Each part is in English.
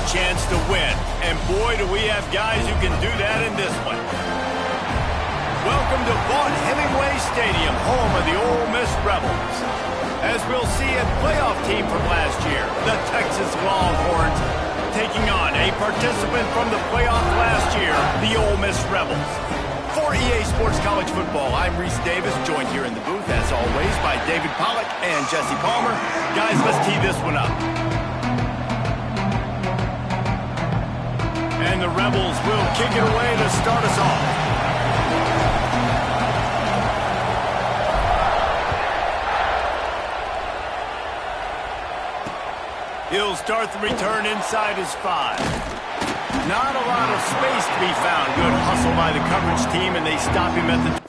a chance to win. And boy, do we have guys who can do that in this one. Welcome to Vaught Hemingway Stadium, home of the Ole Miss Rebels. As we'll see a playoff team from last year, the Texas Longhorns, taking on a participant from the playoff last year, the Ole Miss Rebels. For EA Sports College Football, I'm Reese Davis, joined here in the booth, as always, by David Pollack and Jesse Palmer. Guys, let's tee this one up. And the Rebels will kick it away to start us off. He'll start the return inside his 5. Not a lot of space to be found. Good hustle by the coverage team, and they stop him at the...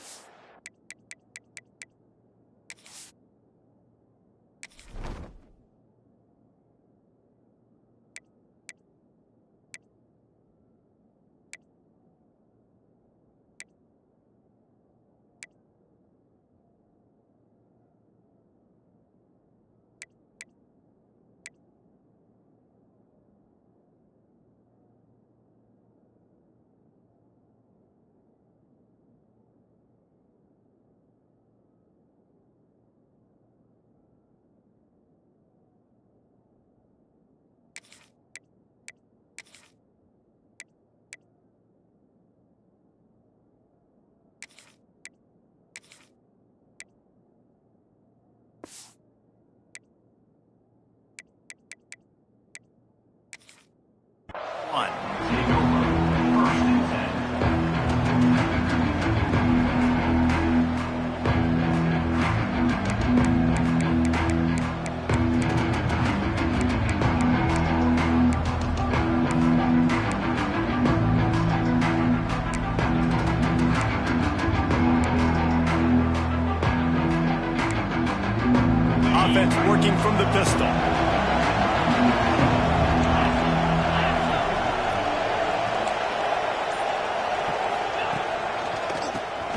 Offense working from the pistol.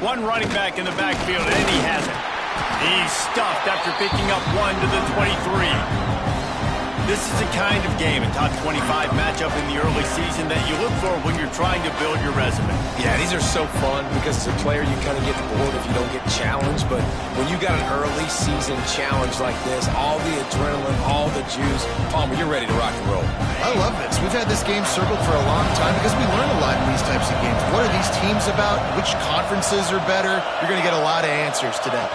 One running back in the backfield, and he has it. He's stuffed after picking up one to the 23. This is the kind of game, a top 25 matchup in the early season that you look for when you're trying to build your resume. Yeah, these are so fun because as a player you kind of get bored if you don't get challenged, but when you got an early season challenge like this, all the adrenaline, all the juice, Palmer, you're ready to rock and roll. I love this. We've had this game circled for a long time because we learn a lot in these types of games. What are these teams about? Which conferences are better? You're going to get a lot of answers today.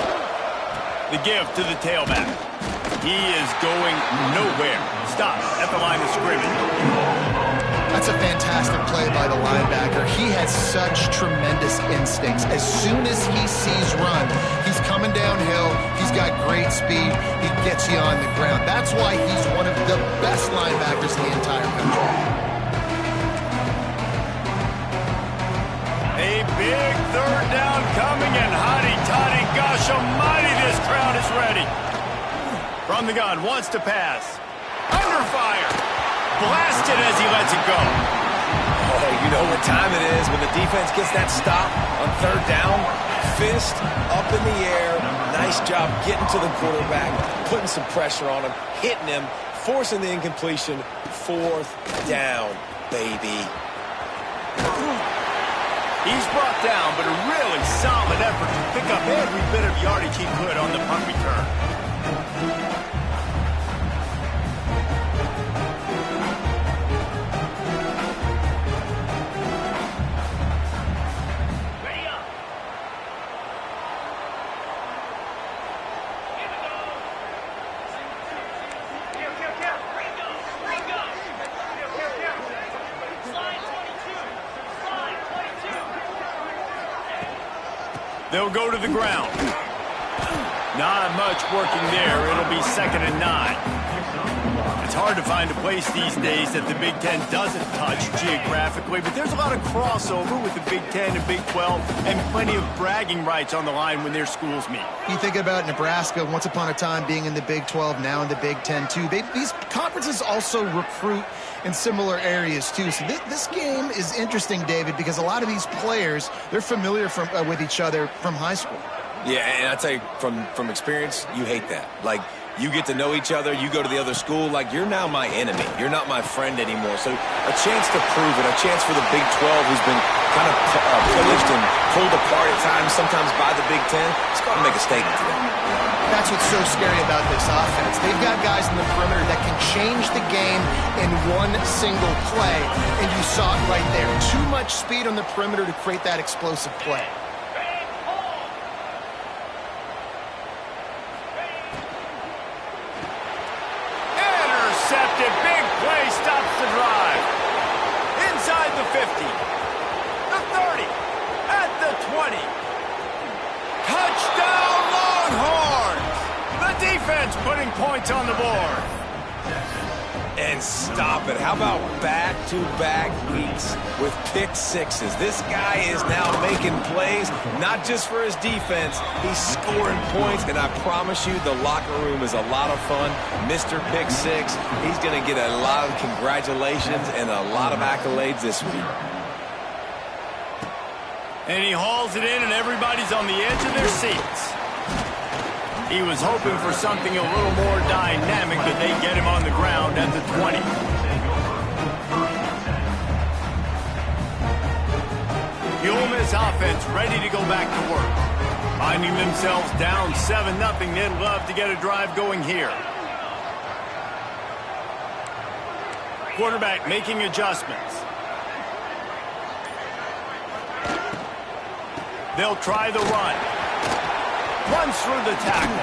The give to the tailback. He is going nowhere. Stop at the line of scrimmage. That's a fantastic play by the linebacker. He has such tremendous instincts. As soon as he sees run, he's coming downhill. He's got great speed. He gets you on the ground. That's why he's one of the best linebackers in the entire country. A big third down coming, and hotty-toddy, gosh almighty, this crowd is ready. From the gun, wants to pass. Under fire. Blasted as he lets it go. Oh, you know what time it is when the defense gets that stop on third down. Fist up in the air. Nice job getting to the quarterback, putting some pressure on him, hitting him, forcing the incompletion. Fourth down, baby. He's brought down, but a really solid effort to pick up every bit of yardage he could on the punt return. They'll go to the ground. Not much working there. It'll be 2nd and 9. It's hard to find a place these days that the Big Ten doesn't touch geographically, but there's a lot of crossover with the Big Ten and Big 12 and plenty of bragging rights on the line when their schools meet. You think about Nebraska, once upon a time being in the Big 12, now in the Big 10 too. These conferences also recruit in similar areas too. So this game is interesting, David, because a lot of these players, they're familiar with each other from high school. Yeah, and I tell you, from experience, you hate that. Like, You get to know each other. You go to the other school. Like, you're now my enemy. You're not my friend anymore. So a chance to prove it, a chance for the Big 12, who's been kind of pillaged and pulled apart at times, sometimes by the Big 10. It's going to make a statement to them. That's what's so scary about this offense. They've got guys in the perimeter that can change the game in one single play, and you saw it right there. Too much speed on the perimeter to create that explosive play. Intercepted. Big play stops the drive. Inside the 50. The 30. At the 20. Touchdown Longhorns! The defense putting points on the board. And stop it. How about back-to-back weeks with pick sixes? This guy is now making plays, not just for his defense. He's scoring points, and I promise you the locker room is a lot of fun. Mr. Pick Six, he's going to get a lot of congratulations and a lot of accolades this week. And he hauls it in, and everybody's on the edge of their seats. He was hoping for something a little more dynamic, but they get him on the ground at the 20. The Ole Miss offense ready to go back to work. Finding themselves down 7-0, they'd love to get a drive going here. Quarterback making adjustments. They'll try the run. Runs through the tackle.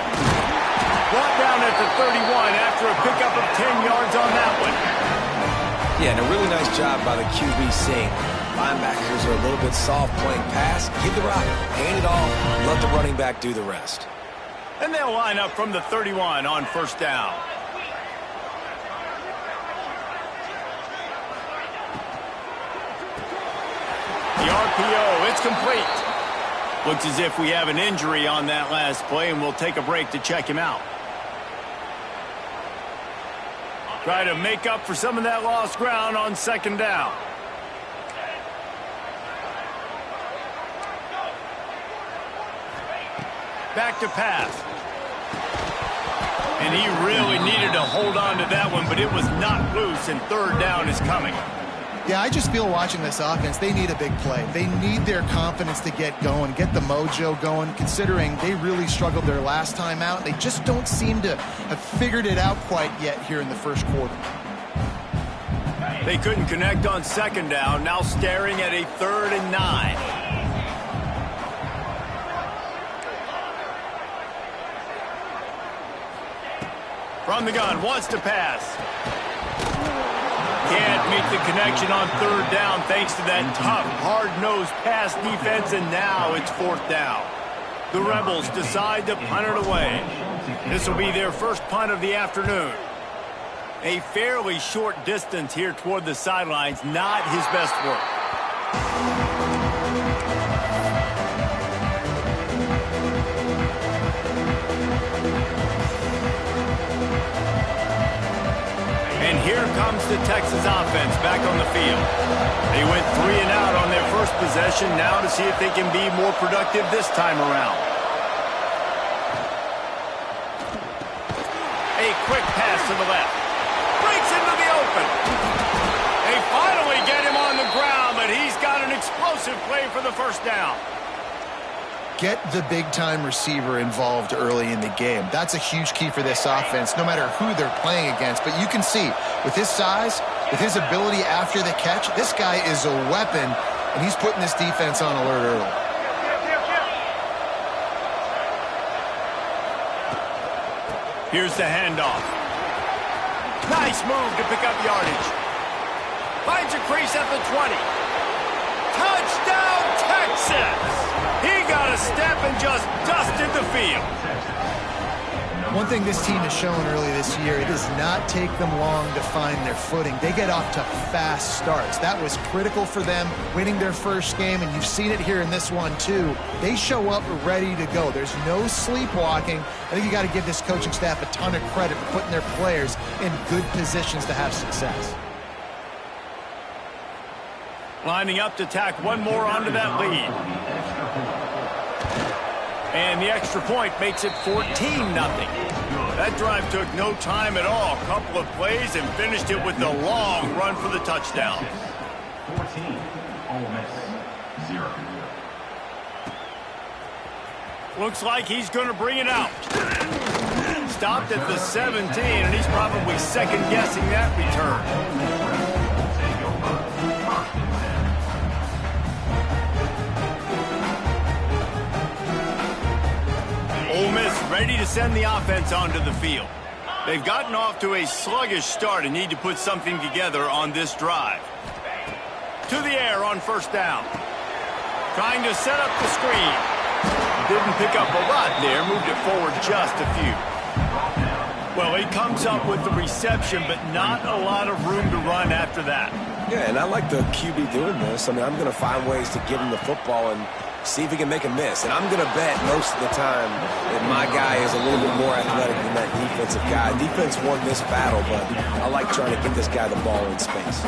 Brought down at the 31 after a pickup of 10 yards on that one. Yeah, and a really nice job by the QB seeing. Linebackers are a little bit soft playing pass. Give the rock, hand it off, let the running back do the rest. And they'll line up from the 31 on first down. The RPO, it's complete. Looks as if we have an injury on that last play, and we'll take a break to check him out. Try to make up for some of that lost ground on second down. Back to pass. And he really needed to hold on to that one, but it was not loose, and third down is coming. Yeah, I just feel watching this offense, they need a big play. They need their confidence to get going, get the mojo going, considering they really struggled their last time out. They just don't seem to have figured it out quite yet here in the first quarter. They couldn't connect on second down, now staring at a 3rd and 9. From the gun, wants to pass. Can't make the connection on third down thanks to that tough, hard-nosed pass defense, and now it's 4th down. The Rebels decide to punt it away. This will be their first punt of the afternoon. A fairly short distance here toward the sidelines, not his best work. And here comes the Texas offense back on the field. They went 3 and out on their first possession, now to see if they can be more productive this time around. A quick pass to the left. Breaks into the open. They finally get him on the ground, but he's got an explosive play for the first down. Get the big-time receiver involved early in the game. That's a huge key for this offense, no matter who they're playing against. But you can see, with his size, with his ability after the catch, this guy is a weapon, and he's putting this defense on alert early. Here's the handoff. Nice move to pick up yardage. Finds a crease at the 20. Touchdown, Texas! He got a step and just dusted the field. One thing this team has shown early this year, it does not take them long to find their footing. They get off to fast starts. That was critical for them winning their first game, and you've seen it here in this one too. They show up ready to go. There's no sleepwalking. I think you got to give this coaching staff a ton of credit for putting their players in good positions to have success. Lining up to tack one more onto that lead. And the extra point makes it 14-0. That drive took no time at all. A couple of plays and finished it with a long run for the touchdown. 14, Ole Miss, 0. Looks like he's going to bring it out. Stopped at the 17, and he's probably second-guessing that return. Ole Miss ready to send the offense onto the field. They've gotten off to a sluggish start and need to put something together on this drive. To the air on first down. Trying to set up the screen. Didn't pick up a lot there, moved it forward just a few. Well, he comes up with the reception, but not a lot of room to run after that. Yeah, and I like the QB doing this. I mean, I'm going to find ways to give him the football and see if he can make a miss. And I'm going to bet most of the time that my guy is a little bit more athletic than that defensive guy. Defense won this battle, but I like trying to get this guy the ball in space.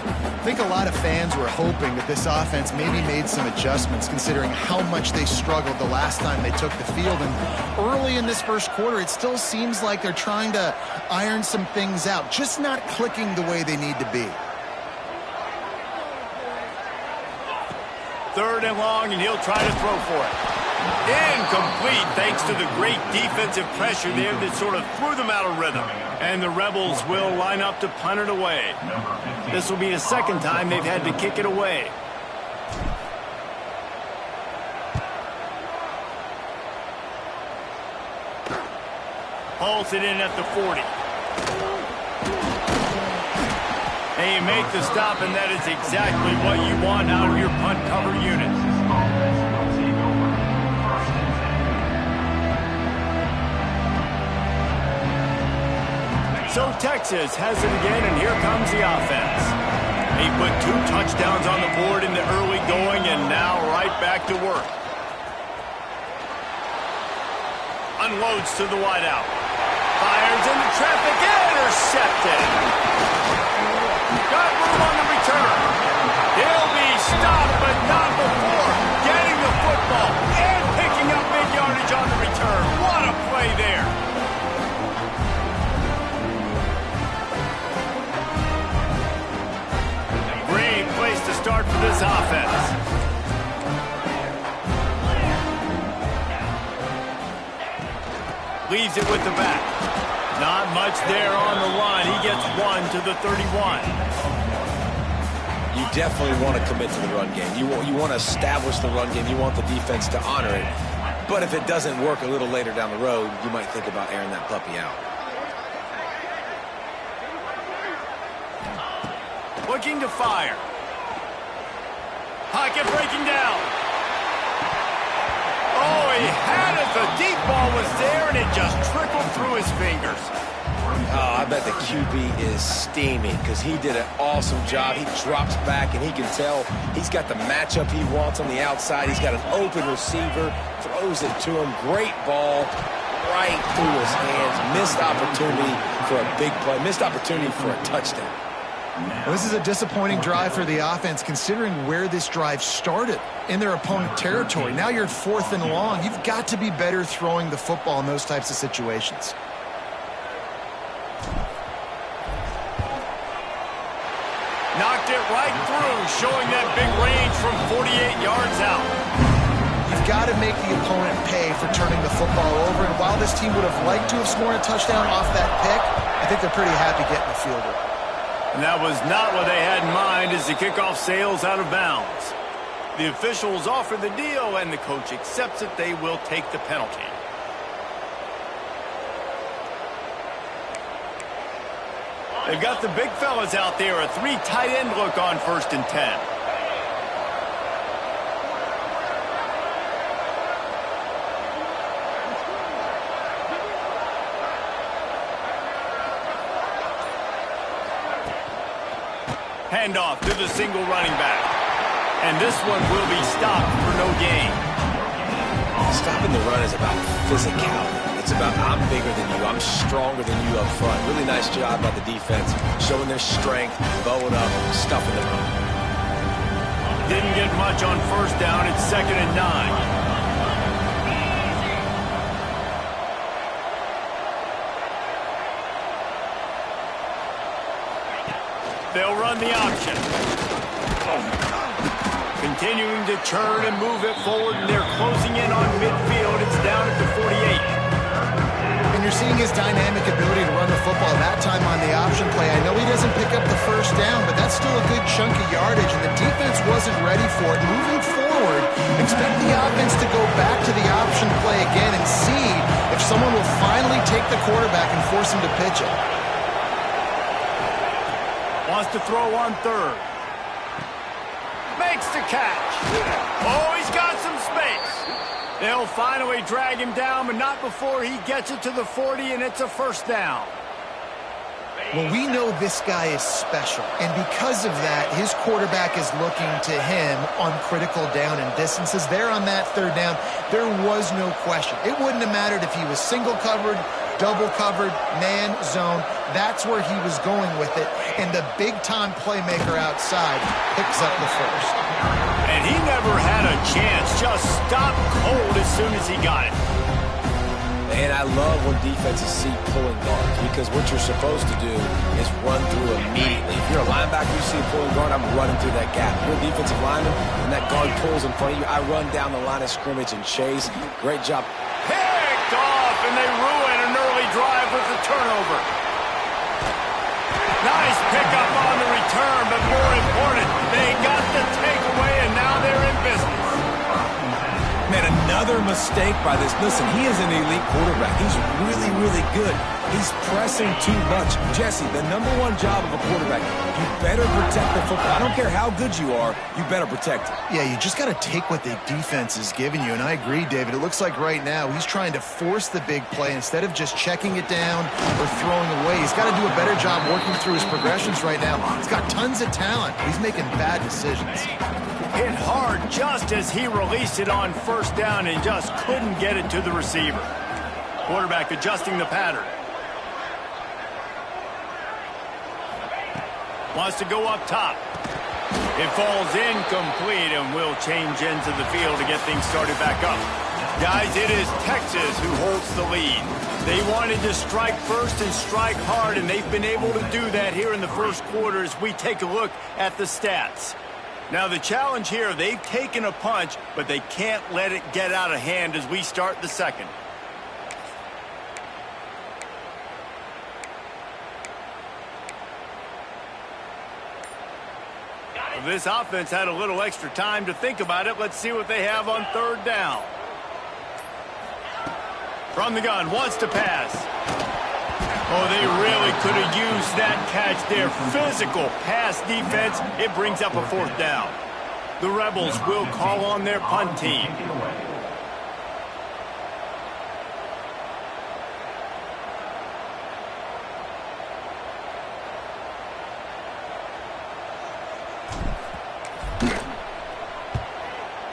I think a lot of fans were hoping that this offense maybe made some adjustments considering how much they struggled the last time they took the field. And early in this first quarter, it still seems like they're trying to iron some things out, just not clicking the way they need to be. Third and long, and he'll try to throw for it. Incomplete, thanks to the great defensive pressure there that sort of threw them out of rhythm. And the Rebels will line up to punt it away. This will be the second time they've had to kick it away. Hauls it in at the 40. They make the stop, and that is exactly what you want out of your punt cover unit. So Texas has it again, and here comes the offense. He put 2 touchdowns on the board in the early going, and now right back to work. Unloads to the wideout. Fires into traffic, intercepted. Got room on the return. He'll be stopped, but not before getting the football and picking up big yardage on the return. What a play there. Great place to start for this offense. Leaves it with the back. Not much there on the line. He gets 1 to the 31. You definitely want to commit to the run game. You want to establish the run game. You want the defense to honor it. But if it doesn't work a little later down the road, you might think about airing that puppy out. Looking to fire. Pocket breaking down. Oh, he had it. The deep ball was there, and it just trickled through his fingers. Oh, I bet the QB is steaming because he did an awesome job. He drops back, and he can tell he's got the matchup he wants on the outside. He's got an open receiver, throws it to him. Great ball right through his hands. Missed opportunity for a big play. Missed opportunity for a touchdown. Well, this is a disappointing drive for the offense considering where this drive started in their opponent territory. Now you're at 4th and long. You've got to be better throwing the football in those types of situations. Knocked it right through, showing that big range from 48 yards out. You've got to make the opponent pay for turning the football over. And while this team would have liked to have scored a touchdown off that pick, I think they're pretty happy getting the field goal. And that was not what they had in mind as the kickoff sails out of bounds. The officials offer the deal, and the coach accepts it. They will take the penalty. They've got the big fellas out there. A 3 tight end look on 1st and 10. Handoff to the single running back. And this one will be stopped for no gain. Stopping the run is about physicality. It's about I'm bigger than you. I'm stronger than you up front. Really nice job by the defense, showing their strength, bowing up, stuffing the run. Didn't get much on 1st down. It's 2nd and 9. They'll run the option. Continuing to churn and move it forward, and they're closing in on midfield. It's down at the 48. And you're seeing his dynamic ability to run the football that time on the option play. I know he doesn't pick up the first down, but that's still a good chunk of yardage, and the defense wasn't ready for it. Moving forward, expect the offense to go back to the option play again and see if someone will finally take the quarterback and force him to pitch it. Wants to throw on third. Makes the catch. Oh, he's got some space. They'll finally drag him down, but not before he gets it to the 40, and it's a first down. Well, we know this guy is special, and because of that, his quarterback is looking to him on critical down and distances. There on that third down, there was no question. It wouldn't have mattered if he was single covered, double covered, man, zone. That's where he was going with it, and the big-time playmaker outside picks up the first. And he never had a chance, just stopped cold as soon as he got it. And I love when defenses see pulling guards, because what you're supposed to do is run through immediately. If you're a linebacker, you see a pulling guard, I'm running through that gap. If you're a defensive lineman and that guard pulls in front of you, I run down the line of scrimmage and chase. Great job. Picked off, and they ruin an early drive with the turnover. Nice pickup on the return, but more important, they got the takeaway, and now they're in business. Man, another mistake by this. Listen, he is an elite quarterback. He's really, really good. He's pressing too much. Jesse, the #1 job of a quarterback, you better protect the football. I don't care how good you are, you better protect it. Yeah, you just got to take what the defense is giving you, and I agree, David. It looks like right now he's trying to force the big play instead of just checking it down or throwing away. He's got to do a better job working through his progressions right now. He's got tons of talent. He's making bad decisions. Hit hard just as he released it on first down and just couldn't get it to the receiver. Quarterback adjusting the pattern. Wants to go up top. It falls incomplete, and will change into the field to get things started back up. Guys, it is Texas who holds the lead. They wanted to strike first and strike hard, and they've been able to do that here in the first quarter as we take a look at the stats. Now, the challenge here, they've taken a punch, but they can't let it get out of hand as we start the second. Well, this offense had a little extra time to think about it. Let's see what they have on third down. From the gun, wants to pass. Oh, they really could have used that catch there. Physical pass defense. It brings up a fourth down. The Rebels will call on their punt team.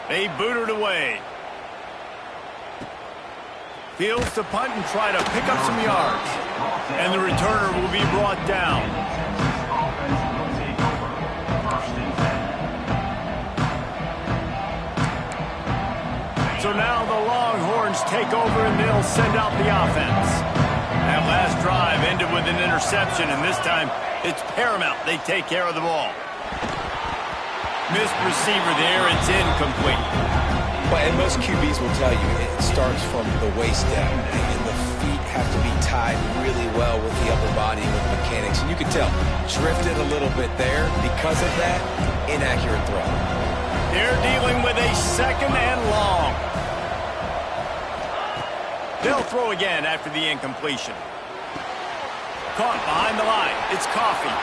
They boot it away. Fields to punt and try to pick up some yards. And the returner will be brought down. So now the Longhorns take over, and they'll send out the offense. That last drive ended with an interception, and this time it's paramount they take care of the ball. Missed receiver there. It's incomplete. But and most QBs will tell you it starts from the waist down, and the feet have to be tied really well with the upper body with the mechanics. And you can tell, drifted a little bit there. Because of that, inaccurate throw. They're dealing with a second and long. They'll throw again after the incompletion. Caught behind the line. It's Coffee.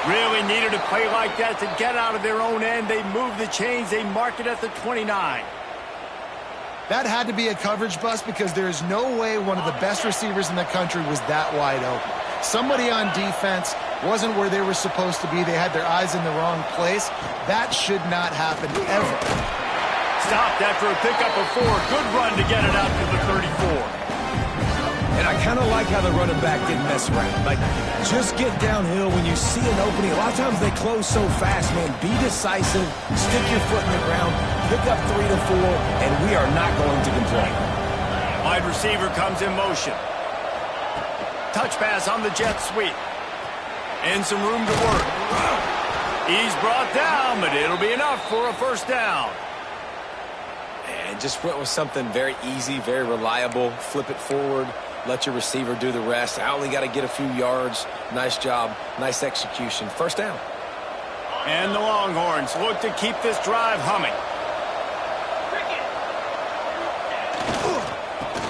Really needed a play like that to get out of their own end. They move the chains. They mark it at the 29. That had to be a coverage bust, because there is no way one of the best receivers in the country was that wide open. Somebody on defense wasn't where they were supposed to be. They had their eyes in the wrong place. That should not happen ever. Stopped after a pickup of 4. Good run to get it out to the 34. And I kind of like how the running back didn't mess around. Like, just get downhill when you see an opening. A lot of times they close so fast, man. Be decisive. Stick your foot in the ground. Pick up 3 to 4, and we are not going to complain. Wide receiver comes in motion. Touch pass on the jet sweep. And some room to work. He's brought down, but it'll be enough for a first down. And just went with something very easy, very reliable. Flip it forward, let your receiver do the rest. I only got to get a few yards. Nice job, nice execution. First down. And the Longhorns look to keep this drive humming.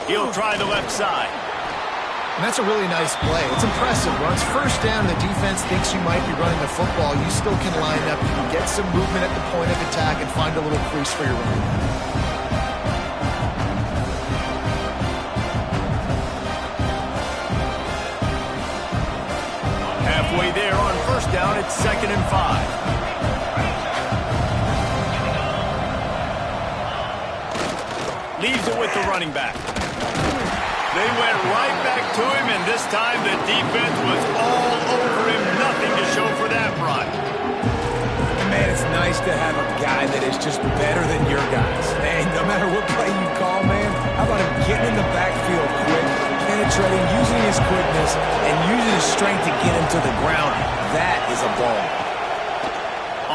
He'll try the left side. And that's a really nice play. It's impressive. When it's first down, the defense thinks you might be running the football. You still can line up. You can get some movement at the point of attack and find a little crease for your running back. Halfway there on first down, it's 2nd and 5. Leaves it with the running back. They went right back to him, and this time the defense was all over him. Nothing to show for that run. And man, it's nice to have a guy that is just better than your guys. And no matter what play you call, man, how about him getting in the backfield quick, penetrating, using his quickness, and using his strength to get him to the ground. That is a ball.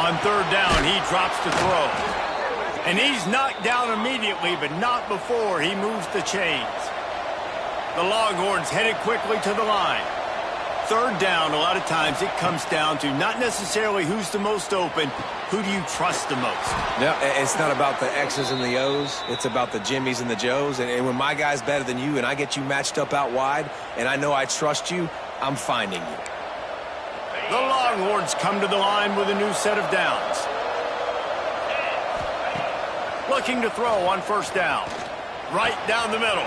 On third down, he drops to throw. And he's knocked down immediately, but not before he moves the chains. The Longhorns headed quickly to the line. Third down, a lot of times it comes down to not necessarily who's the most open, who do you trust the most? No, it's not about the X's and the O's. It's about the Jimmies and the Joes. And when my guy's better than you and I get you matched up out wide and I know I trust you, I'm finding you. The Longhorns come to the line with a new set of downs. Looking to throw on first down. Right down the middle.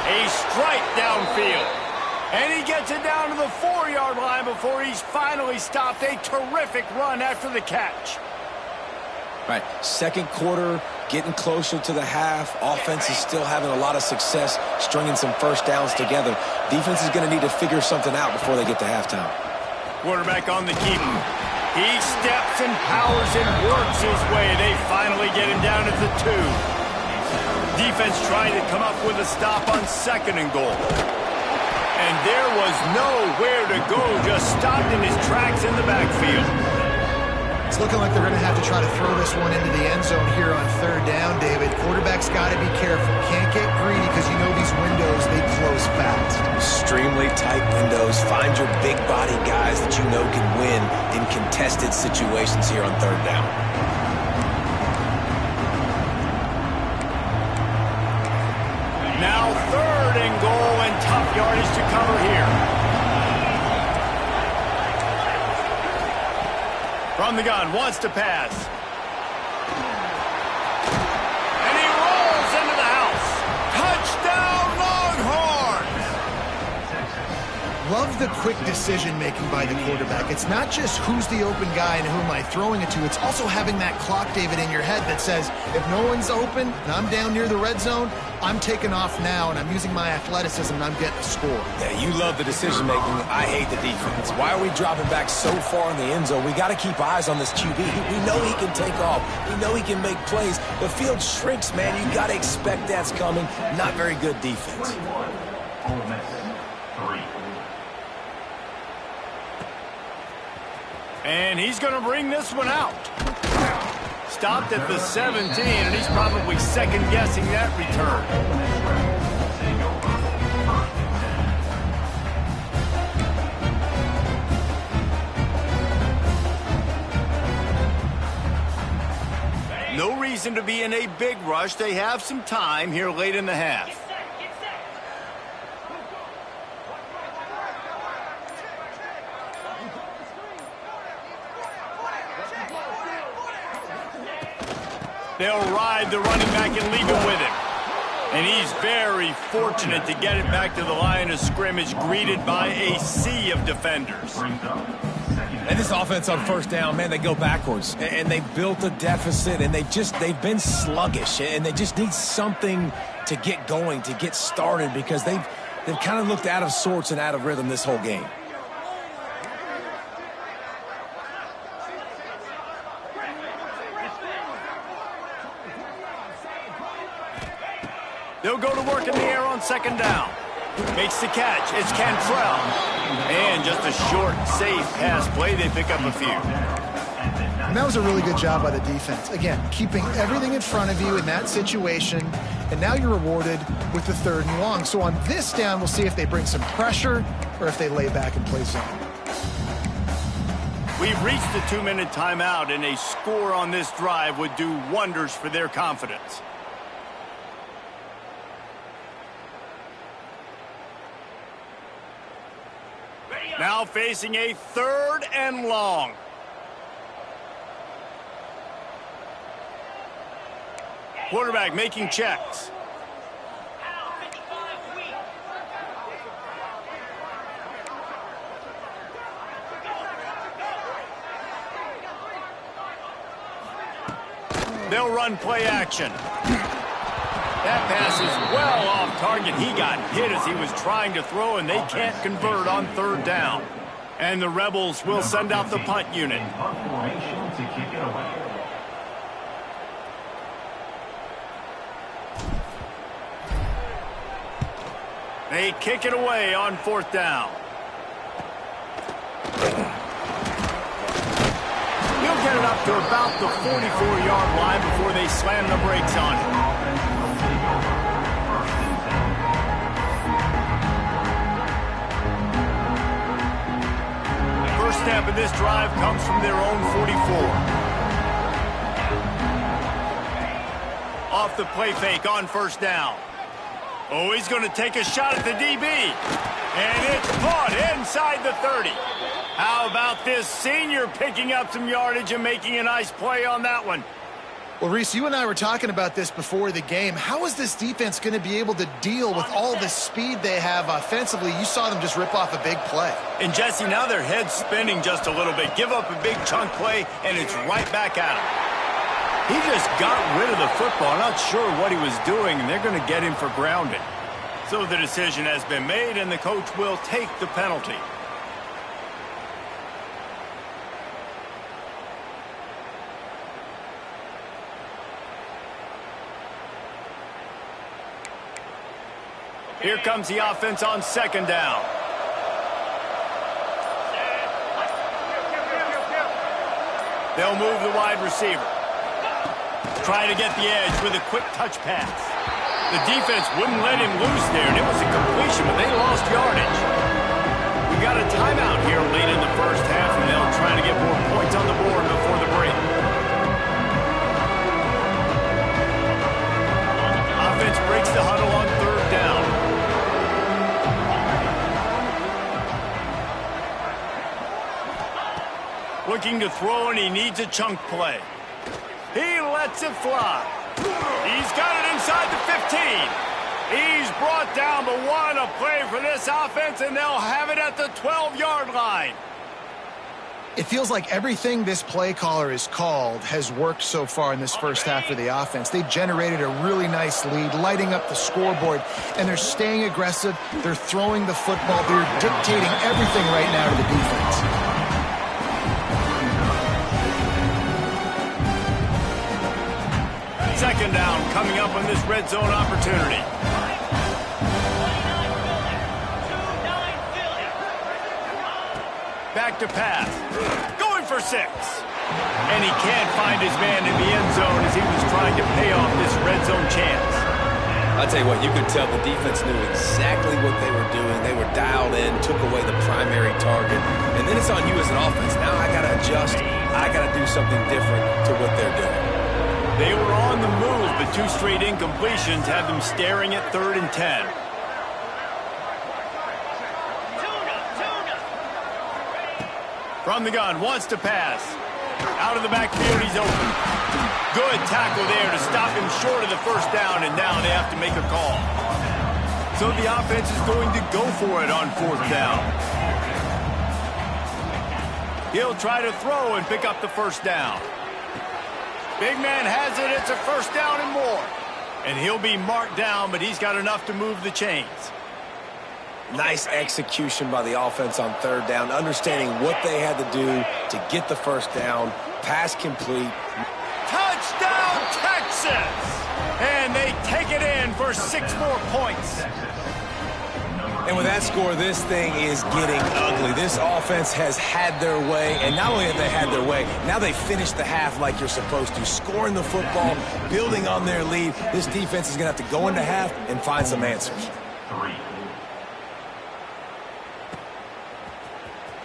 A strike downfield. And he gets it down to the 4-yard line before he's finally stopped. A terrific run after the catch. Right, second quarter, getting closer to the half. Offense is still having a lot of success stringing some first downs together. Defense is going to need to figure something out before they get to halftime. Quarterback on the keep. He steps and powers and works his way. They finally get him down at the 2. Defense trying to come up with a stop on 2nd and goal. And there was nowhere to go, just stopped in his tracks in the backfield. It's looking like they're going to have to try to throw this one into the end zone here on third down, David. Quarterback's got to be careful. Can't get greedy because you know these windows, they close fast. Extremely tight windows. Find your big body guys that you know can win in contested situations here on third down. Now 3rd and goal and tough yardage to cover here. From the gun, wants to pass. And he rolls into the house. Touchdown, Longhorns! Love the quick decision-making by the quarterback. It's not just who's the open guy and who am I throwing it to. It's also having that clock, David, in your head that says, if no one's open and I'm down near the red zone, I'm taking off now, and I'm using my athleticism, and I'm getting a score. Yeah, you love the decision-making. I hate the defense. Why are we dropping back so far in the end zone? We got to keep eyes on this QB. We know he can take off. We know he can make plays. The field shrinks, man. You got to expect that's coming. Not very good defense. Ole Miss, 3. And he's going to bring this one out. Stopped at the 17, and he's probably second-guessing that return. No reason to be in a big rush. They have some time here late in the half. They'll ride the running back and leave it with him. And he's very fortunate to get it back to the line of scrimmage, greeted by a sea of defenders. And this offense on first down, man, they go backwards. And they built a deficit, and they've been sluggish. And they just need something to get going, to get started, because they've kind of looked out of sorts and out of rhythm this whole game. They'll go to work in the air on second down. Makes the catch. It's Cantrell. And just a short, safe pass play, they pick up a few. And that was a really good job by the defense. Again, keeping everything in front of you in that situation, and now you're rewarded with the 3rd and long. So on this down, we'll see if they bring some pressure or if they lay back and play zone. We've reached the 2-minute timeout, and a score on this drive would do wonders for their confidence. Now facing a 3rd and long. Quarterback making checks. They'll run play action. That pass is well off target. He got hit as he was trying to throw, and they can't convert on 3rd down. And the Rebels will send out the punt unit. They kick it away on 4th down. He'll get it up to about the 44-yard line before they slam the brakes on it. First snap of this drive comes from their own 44. Off the play fake on 1st down. Oh, he's going to take a shot at the DB. And it's caught inside the 30. How about this senior picking up some yardage and making a nice play on that one? Well, Reese, you and I were talking about this before the game. How is this defense going to be able to deal with all the speed they have offensively? You saw them just rip off a big play. And, Jesse, now their head's spinning just a little bit. Give up a big chunk play, and it's right back at him. He just got rid of the football. Not sure what he was doing, and they're going to get him for grounding. So the decision has been made, and the coach will take the penalty. Here comes the offense on 2nd down. They'll move the wide receiver. Trying to get the edge with a quick touch pass. The defense wouldn't let him loose there, and it was a completion, but they lost yardage. We got a timeout here late in the first half, and they'll try to get more points on the board before the break. Offense breaks the huddle on 3rd down. Looking to throw, and he needs a chunk play. He lets it fly. He's got it inside the 15. He's brought down, but what a play for this offense, and they'll have it at the 12-yard line. It feels like everything this play caller has called has worked so far in this first half for the offense. They generated a really nice lead, lighting up the scoreboard, and they're staying aggressive. They're throwing the football. They're dictating everything right now to the defense. Second down coming up on this red zone opportunity. Back to pass. Going for 6. And he can't find his man in the end zone as he was trying to pay off this red zone chance. I'll tell you what, you could tell the defense knew exactly what they were doing. They were dialed in, took away the primary target. And then it's on you as an offense. Now I got to adjust. I got to do something different to what they're doing. They were on the move, but 2 straight incompletions had them staring at 3rd and 10. From the gun, wants to pass. Out of the backfield, he's open. Good tackle there to stop him short of the 1st down, and now they have to make a call. So the offense is going to go for it on 4th down. He'll try to throw and pick up the 1st down. Big man has it. It's a 1st down and more. And he'll be marked down, but he's got enough to move the chains. Nice execution by the offense on 3rd down, understanding what they had to do to get the 1st down. Pass complete. Touchdown, Texas! And they take it in for 6 more points. And with that score, this thing is getting ugly. This offense has had their way, and not only have they had their way, now they finished the half like you're supposed to, scoring the football, building on their lead. This defense is going to have to go into half and find some answers. 3.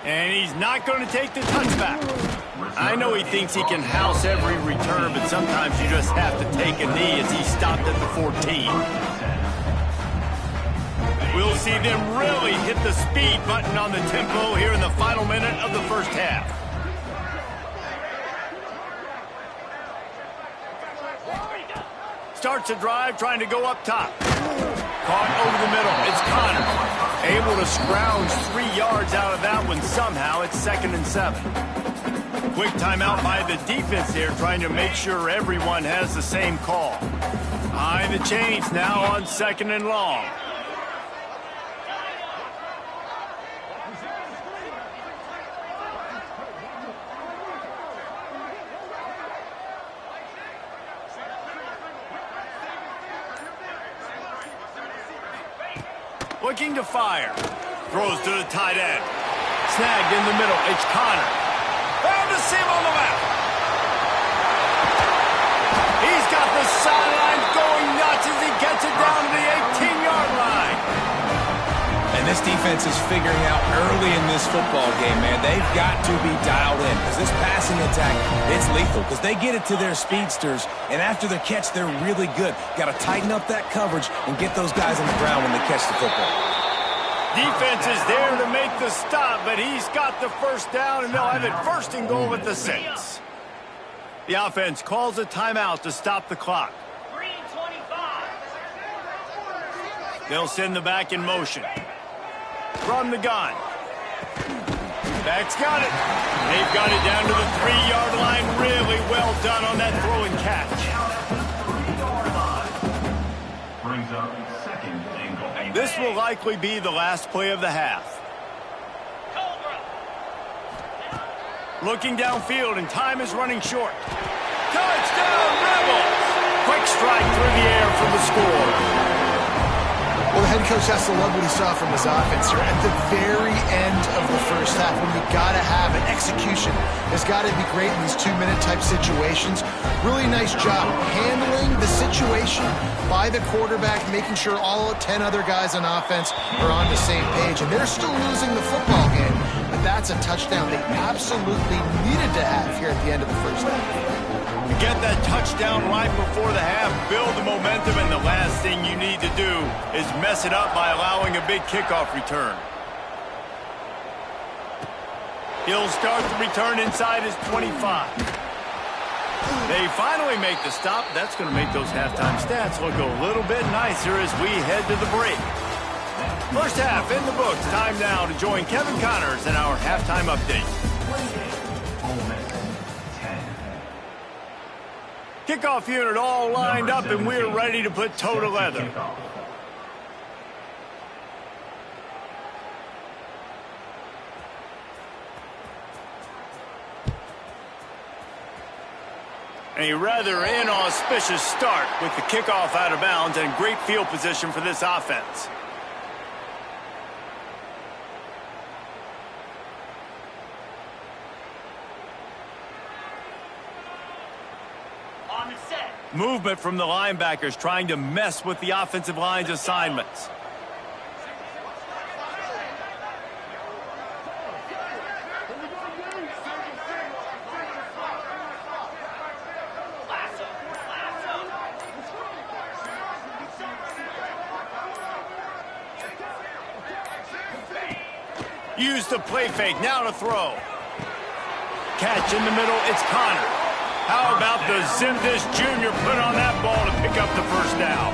And he's not going to take the touchback. I know he thinks he can house every return, but sometimes you just have to take a knee as he stopped at the 14. We'll see them really hit the speed button on the tempo here in the final minute of the first half. Starts a drive trying to go up top. Caught over the middle. It's Connor. Able to scrounge 3 yards out of that one somehow. It's 2nd and 7. Quick timeout by the defense here, trying to make sure everyone has the same call. Behind the chains now on 2nd and long. Looking to fire. Throws to the tight end. Snagged in the middle. It's Connor. Found a seam on the left. He's got the sidelines going nuts as he gets it down to the 18-yard line. And this defense is figuring out early in this football game, man. They've got to be dialed in because this passing attack, it's lethal because they get it to their speedsters, and after the catch, they're really good. Got to tighten up that coverage and get those guys on the ground when they catch the football. Defense is there to make the stop, but he's got the first down, and they'll have it 1st and goal at the 6. The offense calls a timeout to stop the clock. 3:25. They'll send the back in motion. From the gun. Back's got it. They've got it down to the 3-yard line. Really well done on that throw and catch. Brings up 2nd and goal. This will likely be the last play of the half. Looking downfield, and time is running short. Touchdown, Rebels! Quick strike through the air for the score. Well, the head coach has to love what he saw from his offense here. At the very end of the first half, when you got to have an execution, it's got to be great in these 2-minute type situations. Really nice job handling the situation by the quarterback, making sure all 10 other guys on offense are on the same page. And they're still losing the football game, but that's a touchdown they absolutely needed to have here at the end of the first half. You get that touchdown right before the half, build the momentum, and the last thing you need to do is mess it up by allowing a big kickoff return. He'll start the return inside his 25. They finally make the stop. That's going to make those halftime stats look a little bit nicer as we head to the break. First half in the books. Time now to join Kevin Connors in our halftime update. Kickoff unit all lined up, and we're ready to put toe to leather. A rather inauspicious start with the kickoff out of bounds and great field position for this offense. Movement from the linebackers trying to mess with the offensive line's assignments. Use the play fake, now to throw. Catch in the middle, it's Connor. How about the Zimdish Jr. put on that ball to pick up the first down?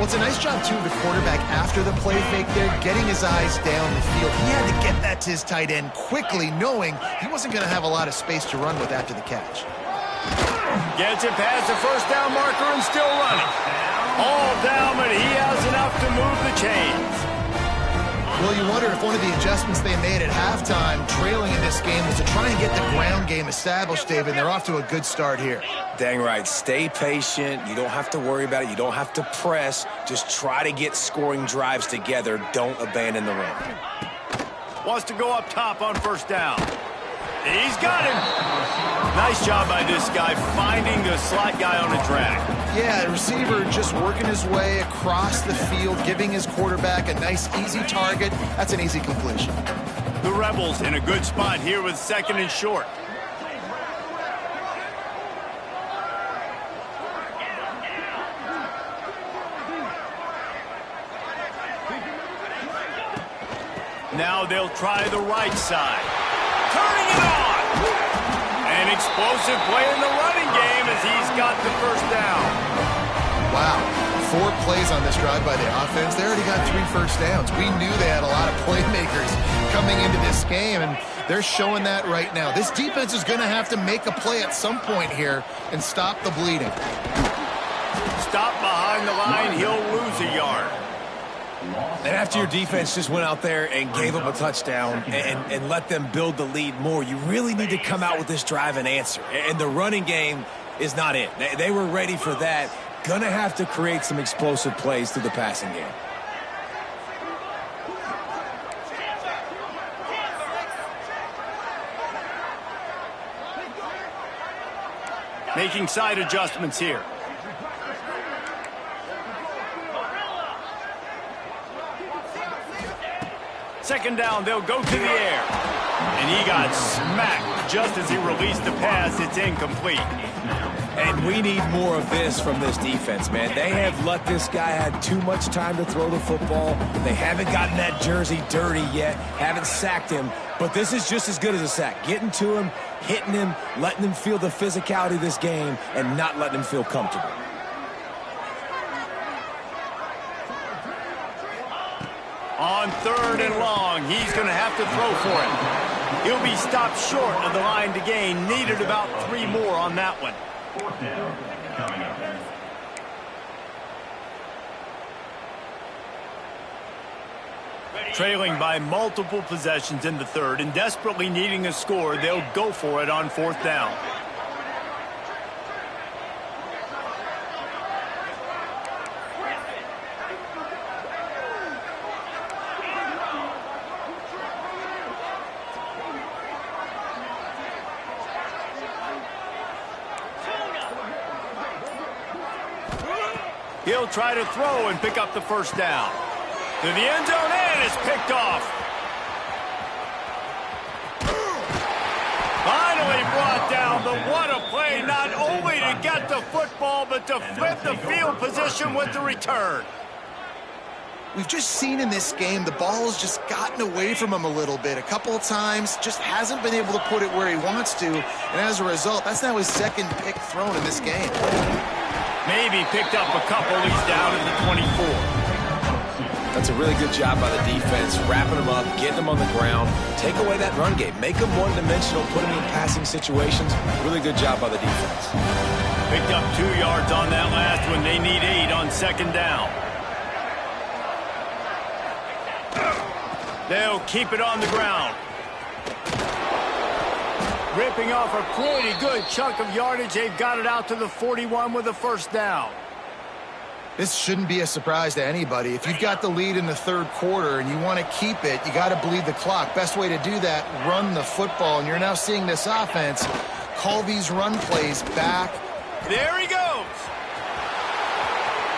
Well, it's a nice job, too, of the quarterback after the play fake there, getting his eyes down the field. He had to get that to his tight end quickly, knowing he wasn't going to have a lot of space to run with after the catch. Gets it past the first down marker and still running. All down, but he has enough to move the chains. Well, you wonder if one of the adjustments they made at halftime, trailing in this game, was to try and get the ground game established, David. They're off to a good start here. Dang right. Stay patient. You don't have to worry about it. You don't have to press. Just try to get scoring drives together. Don't abandon the run. Wants to go up top on first down. He's got him. Nice job by this guy finding the slot guy on a drag. Yeah, the receiver just working his way across the field, giving his quarterback a nice, easy target. That's an easy completion. The Rebels in a good spot here with 2nd and short. Now they'll try the right side. Turning it on. An explosive play in the running game as he's got the first down. Wow. 4 plays on this drive by the offense. They already got 3 first downs. We knew they had a lot of playmakers coming into this game, and they're showing that right now. This defense is going to have to make a play at some point here and stop the bleeding. Stop behind the line. He'll lose a yard. And after your defense just went out there and gave up a touchdown and let them build the lead more, you really need to come out with this drive and answer. And the running game is not it. They were ready for that. Gonna have to create some explosive plays through the passing game. Making side adjustments here. Second down, they'll go to the air. And he got smacked just as he released the pass. It's incomplete. And we need more of this from this defense, man. They have let this guy have too much time to throw the football. They haven't gotten that jersey dirty yet, haven't sacked him. But this is just as good as a sack. Getting to him, hitting him, letting him feel the physicality of this game, and not letting him feel comfortable. On 3rd and long, he's going to have to throw for it. He'll be stopped short of the line to gain. Needed about 3 more on that one. 4th down coming up. Trailing by multiple possessions in the 3rd and desperately needing a score, they'll go for it on 4th down. He'll try to throw and pick up the first down. To the end zone, and it's picked off. Finally brought down, but what a play, not only to get the football, but to flip the field position with the return. We've just seen in this game the ball has just gotten away from him a little bit. A couple of times, just hasn't been able to put it where he wants to. And as a result, that's now his 2nd pick thrown in this game. Maybe picked up a couple. He's down at the 24. That's a really good job by the defense, wrapping them up, getting them on the ground. Take away that run game. Make them one-dimensional, put them in passing situations. Really good job by the defense. Picked up 2 yards on that last one. They need 8 on 2nd down. They'll keep it on the ground. Ripping off a pretty good chunk of yardage. They've got it out to the 41 with a first down. This shouldn't be a surprise to anybody. If you've got the lead in the 3rd quarter and you want to keep it, you got to bleed the clock. Best way to do that, run the football. And you're now seeing this offense call these run plays back. There he goes.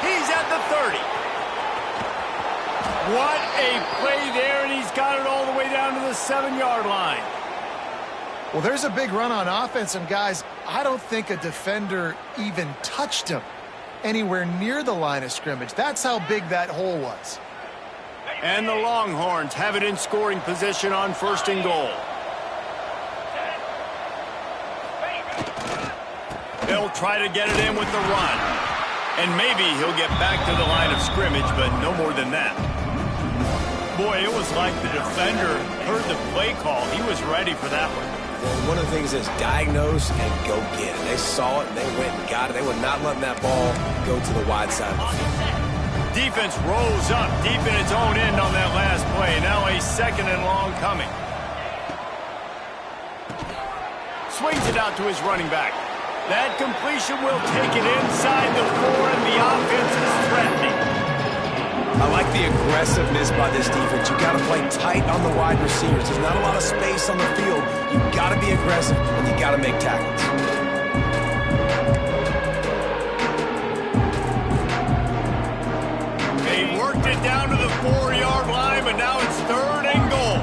He's at the 30. What a play there, and he's got it all the way down to the 7-yard line. Well, there's a big run on offense, and guys, I don't think a defender even touched him anywhere near the line of scrimmage. That's how big that hole was. And the Longhorns have it in scoring position on 1st and goal. They'll try to get it in with the run. And maybe he'll get back to the line of scrimmage, but no more than that. Boy, it was like the defender heard the play call. He was ready for that one. Well, one of the things is diagnose and go get it. They saw it, and they went and got it. They were not letting that ball go to the wide side of the field. defense rose up deep in its own end on that last play. Now a 2nd and long coming. Swings it out to his running back. That completion will take it inside the 4, and the offense is threatening. I like the aggressiveness by this defense. You got to play tight on the wide receivers. There's not a lot of space on the field. You got to be aggressive, and you got to make tackles. They worked it down to the 4-yard line, but now it's 3rd and goal.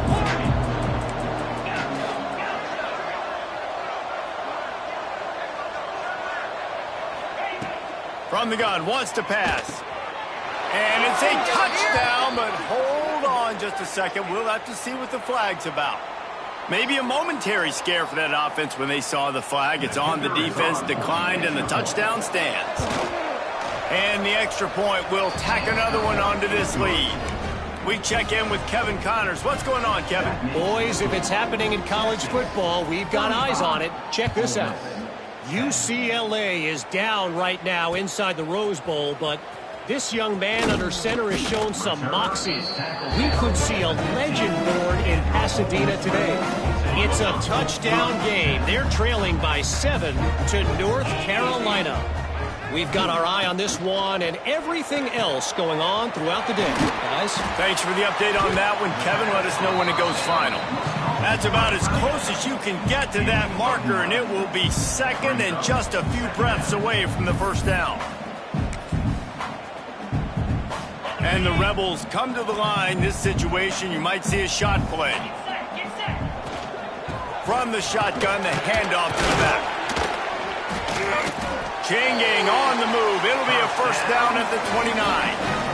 From the gun, wants to pass. And it's a touchdown, but hold on just a second. We'll have to see what the flag's about. Maybe a momentary scare for that offense when they saw the flag. It's on the defense, declined, and the touchdown stands. And the extra point will tack another one onto this lead. We check in with Kevin Connors. What's going on, Kevin? Boys, if it's happening in college football, we've got eyes on it. Check this out. UCLA is down right now inside the Rose Bowl, but this young man under center has shown some moxie. We could see a legend born in Pasadena today. It's a touchdown game. They're trailing by 7 to North Carolina. We've got our eye on this one and everything else going on throughout the day. Guys? Thanks for the update on that one, Kevin. Let us know when it goes final. That's about as close as you can get to that marker, and it will be 2nd and just a few breaths away from the 1st down. And the Rebels come to the line. This situation, you might see a shot play. From the shotgun, the handoff to the back. Changing on the move. It'll be a 1st down at the 29.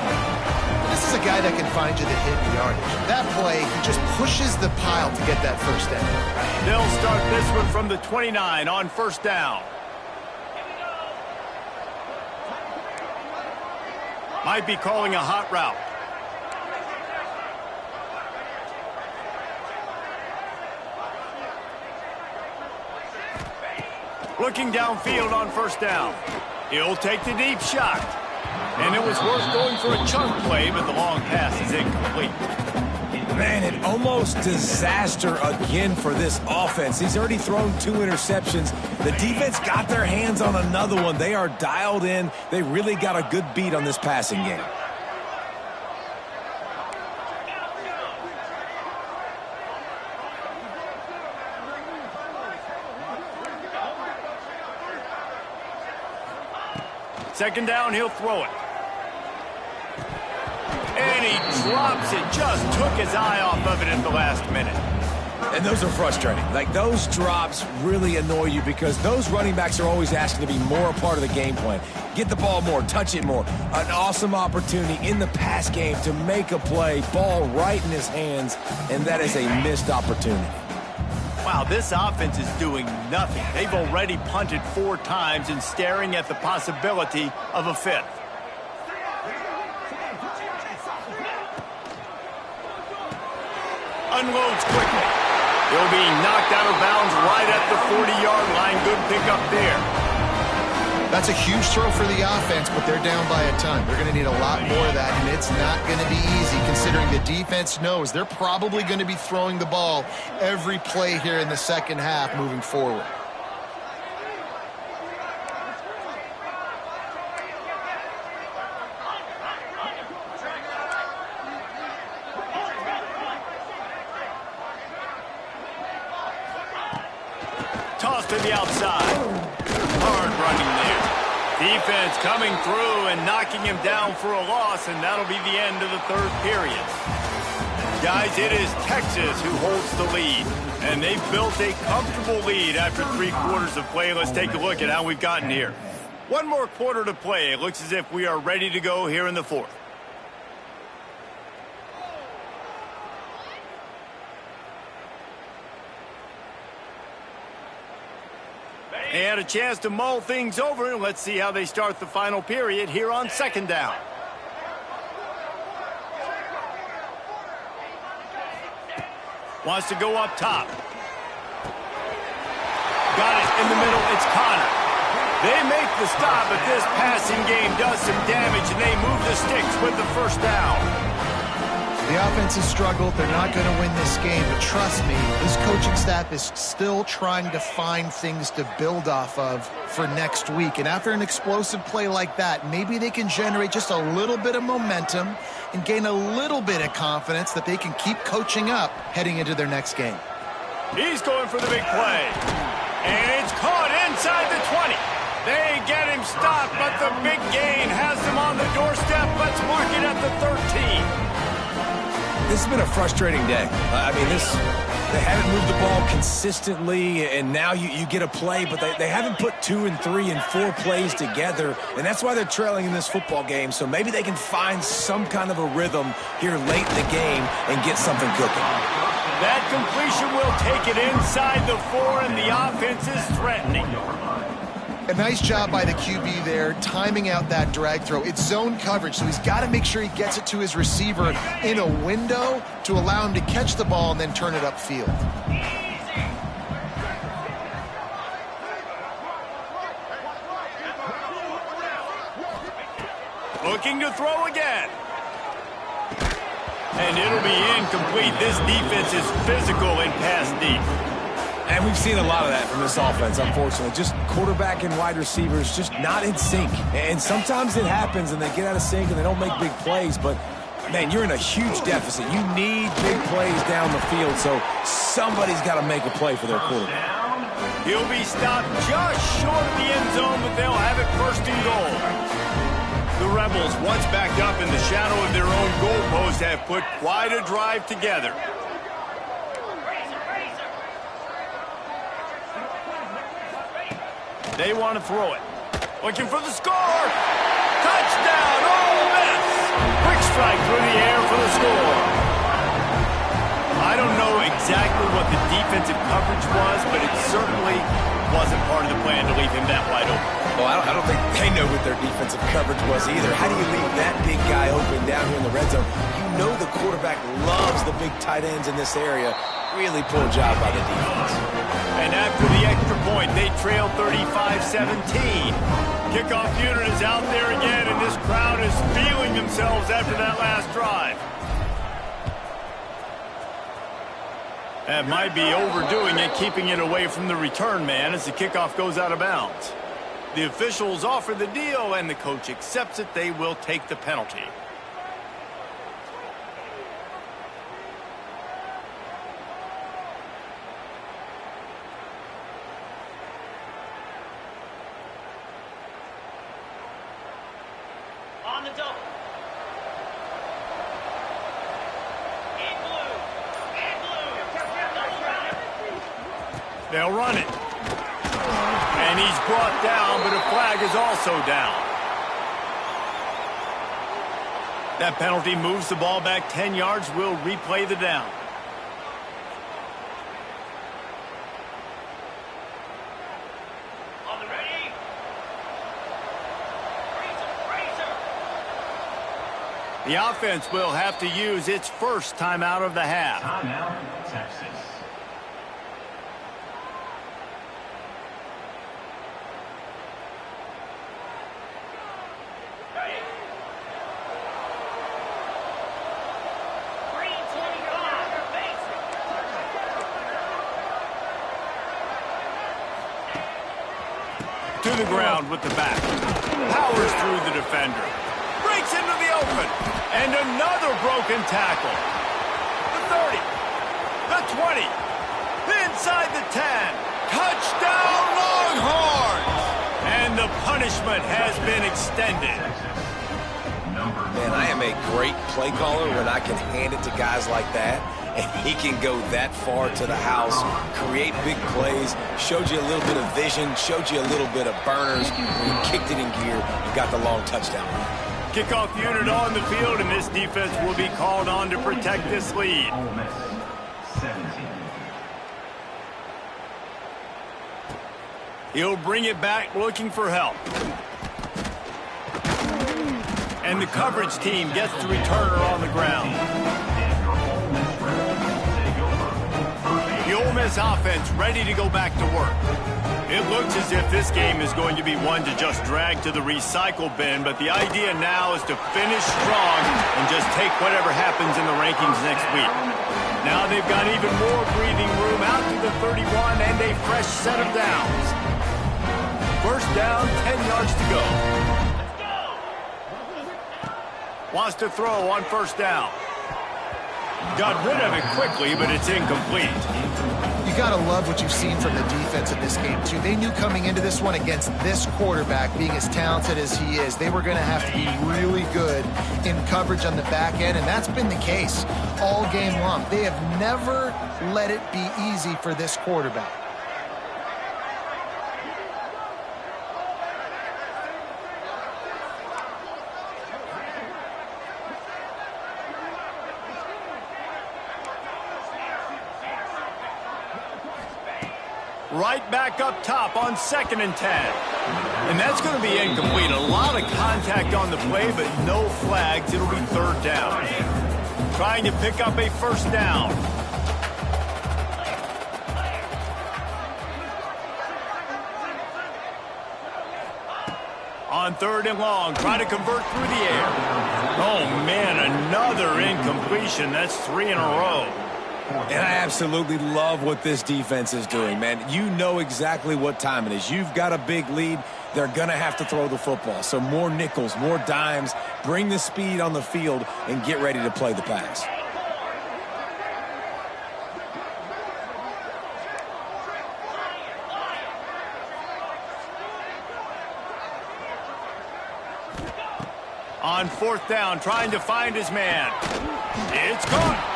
This is a guy that can find you the hidden yardage. That play, he just pushes the pile to get that 1st down. They'll start this one from the 29 on 1st down. Might be calling a hot route. Looking downfield on 1st down. He'll take the deep shot. And it was worth going for a chunk play, but the long pass is incomplete. Man, an almost disaster again for this offense. He's already thrown 2 interceptions. The defense got their hands on another one. They are dialed in. They really got a good beat on this passing game. Second down, he'll throw it. And he drops it. Just took his eye off of it at the last minute. And those are frustrating. Like, those drops really annoy you because those running backs are always asking to be more a part of the game plan. Get the ball more, touch it more. An awesome opportunity in the pass game to make a play, ball right in his hands, and that is a missed opportunity. Wow, this offense is doing nothing. They've already punted 4 times and staring at the possibility of a 5th. Unloads quickly. He'll be knocked out of bounds right at the 40-yard line. Good pickup there. That's a huge throw for the offense, but they're down by a ton. They're going to need a lot more of that, and it's not going to be easy considering the defense knows they're probably going to be throwing the ball every play here in the 2nd half moving forward. Toss to the outside. Hard running there. Defense coming through and knocking him down for a loss, and that'll be the end of the 3rd period. Guys, it is Texas who holds the lead, and they've built a comfortable lead after 3 quarters of play. Let's take a look at how we've gotten here. 1 more quarter to play. It looks as if we are ready to go here in the 4th. They had a chance to mull things over, and let's see how they start the final period here on 2nd down. Wants to go up top. Got it in the middle. It's Connor. They make the stop, but this passing game does some damage, and they move the sticks with the first down. The offense has struggled. They're not going to win this game, but trust me, this coaching staff is still trying to find things to build off of for next week. And after an explosive play like that, maybe they can generate just a little bit of momentum and gain a little bit of confidence that they can keep coaching up heading into their next game. He's going for the big play. And it's caught inside the 20. They get him stopped, but the big gain has them on the doorstep. Let's mark it at the 13. This has been a frustrating day. They haven't moved the ball consistently, and now you get a play, but they haven't put 2 and 3 and 4 plays together, and that's why they're trailing in this football game. So maybe they can find some kind of a rhythm here late in the game and get something cooking. That completion will take it inside the 4, and the offense is threatening. A nice job by the QB there, timing out that drag throw. It's zone coverage, so he's got to make sure he gets it to his receiver in a window to allow him to catch the ball and then turn it upfield. Looking to throw again. And it'll be incomplete. This defense is physical and pass deep. And we've seen a lot of that from this offense, unfortunately. Just quarterback and wide receivers just not in sync. And sometimes it happens and they get out of sync and they don't make big plays. But, man, you're in a huge deficit. You need big plays down the field, so somebody's got to make a play for their quarterback. He'll be stopped just short of the end zone, but they'll have it first and goal. The Rebels, once backed up in the shadow of their own goalpost, have put quite a drive together. They want to throw it. Looking for the score. Touchdown, Ole Miss. Quick strike through the air for the score. I don't know exactly what the defensive coverage was, but it certainly wasn't part of the plan to leave him that wide open. Well, I don't think they know what their defensive coverage was either. How do you leave that big guy open down here in the red zone? You know the quarterback loves the big tight ends in this area. Really poor job by the defense. And after the extra point, they trail 35-17. Kickoff unit is out there again, and this crowd is feeling themselves after that last drive. That might be overdoing it, keeping it away from the return man as the kickoff goes out of bounds. The officials offer the deal, and the coach accepts it. They will take the penalty. On the double. In blue. In blue. Double run. They'll run it. And he's brought down, but a flag is also down. That penalty moves the ball back 10 yards. We'll replay the down. On the ready. The offense will have to use its first timeout of the half. Timeout, Texas. To the ground with the back. Powers through the defender. Breaks into the open. And another broken tackle. The 30. The 20. Inside the 10. Touchdown Longhorns! And the punishment has been extended. Man, I am a great play caller when I can hand it to guys like that. And he can go that far to the house, create big plays, showed you a little bit of vision, showed you a little bit of burners. When he kicked it in gear and got the long touchdown. Kickoff unit on the field, and this defense will be called on to protect this lead. Ole Miss, 17. He'll bring it back looking for help. And the coverage team gets the returner on the ground. The Ole Miss offense ready to go back to work. It looks as if this game is going to be one to just drag to the recycle bin, but the idea now is to finish strong and just take whatever happens in the rankings next week. Now they've got even more breathing room out to the 31 and a fresh set of downs. First down, 10 yards to go. Wants to throw on first down. Got rid of it quickly, but it's incomplete. You got to love what you've seen from the defense in this game, too. They knew coming into this one against this quarterback, being as talented as he is, they were going to have to be really good in coverage on the back end, and that's been the case all game long. They have never let it be easy for this quarterback. Right back up top on 2nd and 10. And that's going to be incomplete. A lot of contact on the play, but no flags. It'll be 3rd down. Trying to pick up a first down. On 3rd and long, trying to convert through the air. Oh, man, another incompletion. That's 3 in a row. And I absolutely love what this defense is doing, man. You know exactly what time it is. You've got a big lead. They're going to have to throw the football. So more nickels, more dimes, bring the speed on the field, and get ready to play the pass. On 4th down, trying to find his man. It's caught.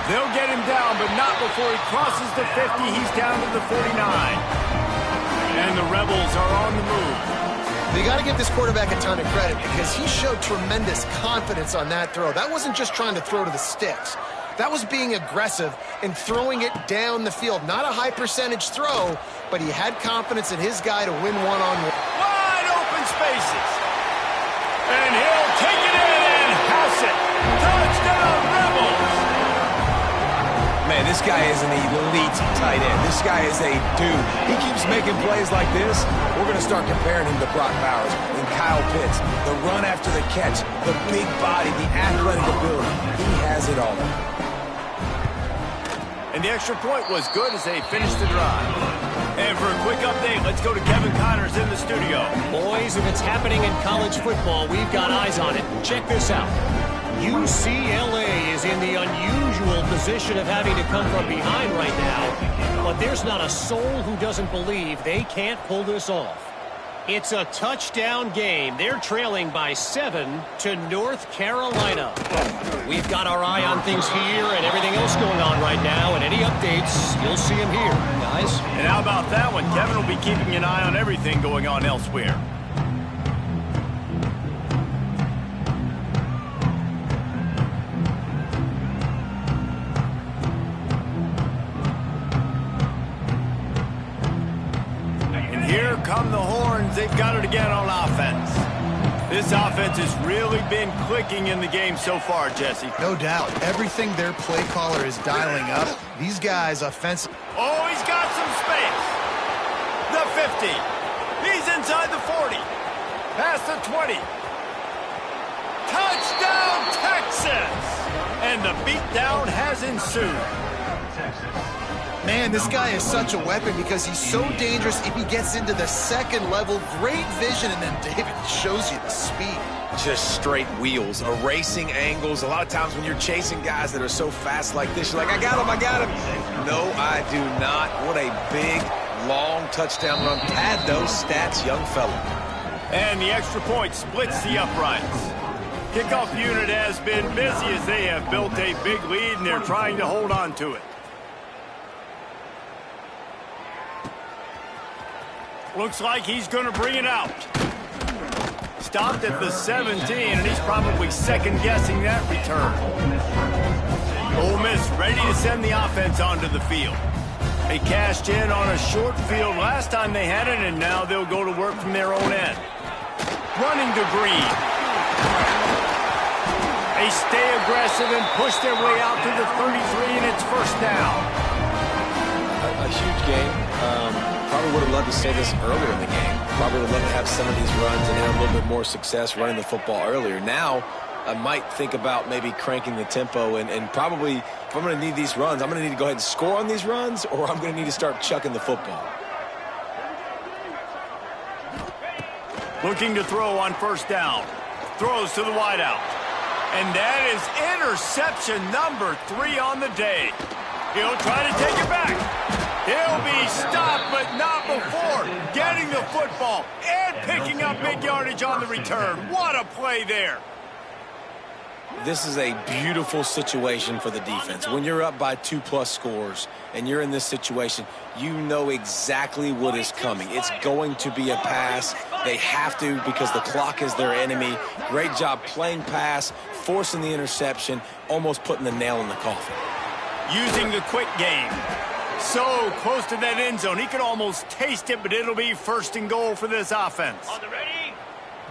They'll get him down, but not before he crosses the 50. He's down to the 49. And the Rebels are on the move. You got to give this quarterback a ton of credit because he showed tremendous confidence on that throw. That wasn't just trying to throw to the sticks. That was being aggressive and throwing it down the field. Not a high percentage throw, but he had confidence in his guy to win one-on-one. Wide open spaces. And he'll take it in and house it. Touchdown, Rebels. Man, this guy is an elite tight end. This guy is a dude. He keeps making plays like this. We're going to start comparing him to Brock Bowers and Kyle Pitts. The run after the catch, the big body, the athletic ability. He has it all. And the extra point was good as they finished the drive. And for a quick update, let's go to Kevin Connors in the studio. Boys, if it's happening in college football, we've got eyes on it. Check this out. UCLA is in the unusual position of having to come from behind right now, but there's not a soul who doesn't believe they can't pull this off. It's a touchdown game. They're trailing by 7 to North Carolina. We've got our eye on things here and everything else going on right now, and any updates, you'll see them here, guys. And how about that one? Kevin will be keeping an eye on everything going on elsewhere. Here come the horns. They've got it again on offense. This offense has really been clicking in the game so far, Jesse. No doubt. Everything their play caller is dialing up, these guys offensive. Oh, he's got some space. The 50. He's inside the 40. Past the 20. Touchdown, Texas! And the beatdown has ensued. Man, this guy is such a weapon because he's so dangerous if he gets into the second level. Great vision, and then David shows you the speed. Just straight wheels, erasing angles. A lot of times when you're chasing guys that are so fast like this, you're like, I got him, I got him. No, I do not. What a big, long touchdown run. Pad those stats, young fella. And the extra point splits the uprights. Kickoff unit has been busy as they have built a big lead, and they're trying to hold on to it. Looks like he's going to bring it out. Stopped at the 17, and he's probably second-guessing that return. Ole Miss ready to send the offense onto the field. They cashed in on a short field last time they had it, and now they'll go to work from their own end. Running to Green. They stay aggressive and push their way out to the 33, and it's first down. A huge game. Probably would have loved to say this earlier in the game. Probably would love to have some of these runs and have a little bit more success running the football earlier. Now, I might think about maybe cranking the tempo and probably, if I'm going to need these runs, I'm going to need to go ahead and score on these runs, or I'm going to need to start chucking the football. Looking to throw on first down. Throws to the wideout. And that is interception number 3 on the day. He'll try to take it back. He'll be stopped, but not before getting the football and picking up big yardage on the return. What a play there. This is a beautiful situation for the defense. When you're up by 2+ scores and you're in this situation, you know exactly what is coming. It's going to be a pass. They have to, because the clock is their enemy. Great job playing pass, forcing the interception, almost putting the nail in the coffin. Using the quick game. So close to that end zone. He could almost taste it, but it'll be first and goal for this offense. On the ready.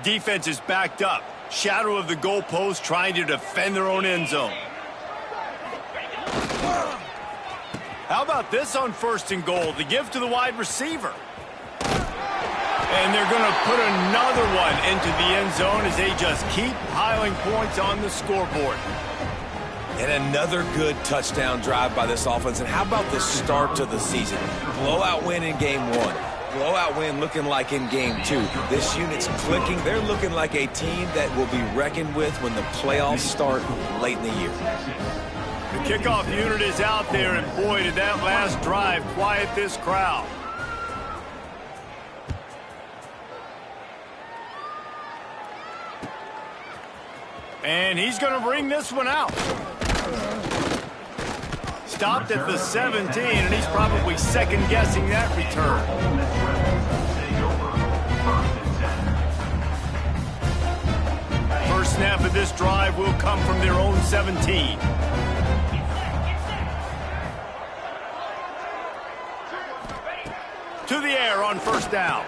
Defense is backed up. Shadow of the goalpost, trying to defend their own end zone. How about this on first and goal? The give to the wide receiver. And they're going to put another one into the end zone as they just keep piling points on the scoreboard. And another good touchdown drive by this offense. And how about the start to the season? Blowout win in game 1. Blowout win looking like in game 2. This unit's clicking. They're looking like a team that will be reckoned with when the playoffs start late in the year. The kickoff unit is out there, and boy, did that last drive quiet this crowd. And he's going to bring this one out. Stopped at the 17, and he's probably second-guessing that return. First snap of this drive will come from their own 17. To the air on first down.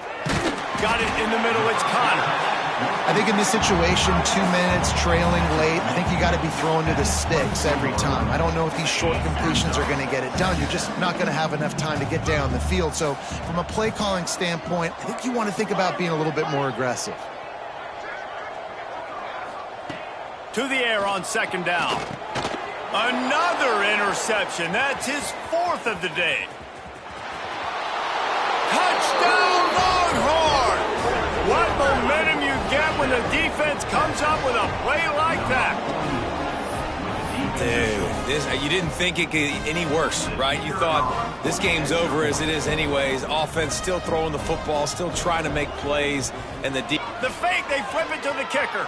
Got it in the middle. It's Connor. I think in this situation, 2 minutes, trailing late, I think you got to be throwing to the sticks every time. I don't know if these short completions are going to get it done. You're just not going to have enough time to get down the field. So from a play calling standpoint, I think you want to think about being a little bit more aggressive. To the air on second down. Another interception. That's his 4th of the day. Touchdown, Longhorns! What momentum you get when the defense comes up with a play like that. Dude, you didn't think it could get any worse, right? You thought this game's over as it is anyways. Offense still throwing the football, still trying to make plays, and the fake, they flip it to the kicker.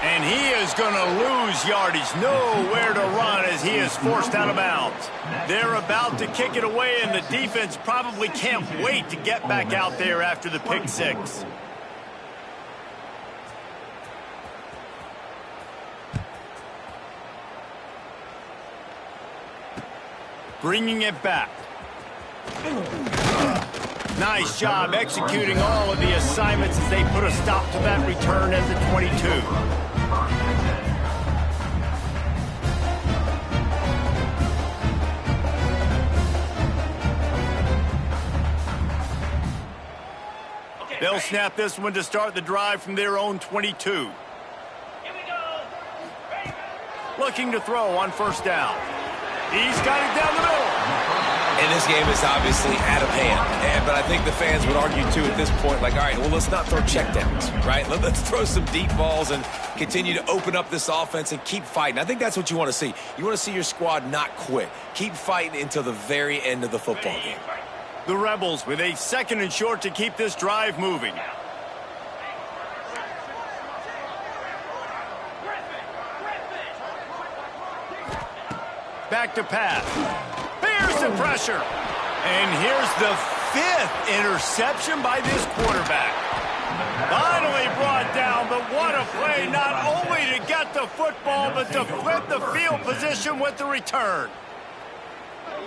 And he is going to lose yardage. Nowhere to run as he is forced out of bounds. They're about to kick it away, and the defense probably can't wait to get back out there after the pick 6. Bringing it back. Nice job executing all of the assignments as they put a stop to that return at the 22. They'll snap this one to start the drive from their own 22. Here we go. Looking to throw on first down. He's got it down the middle. And this game is obviously out of hand. But I think the fans would argue, too, at this point, like, all right, well, let's not throw checkdowns, right? Let's throw some deep balls and continue to open up this offense and keep fighting. I think that's what you want to see. You want to see your squad not quit. Keep fighting until the very end of the football game. The Rebels with a 2nd and short to keep this drive moving. Back to pass. Here's the pressure. And here's the 5th interception by this quarterback. Finally brought down, but what a play, not only to get the football, but to flip the field position with the return.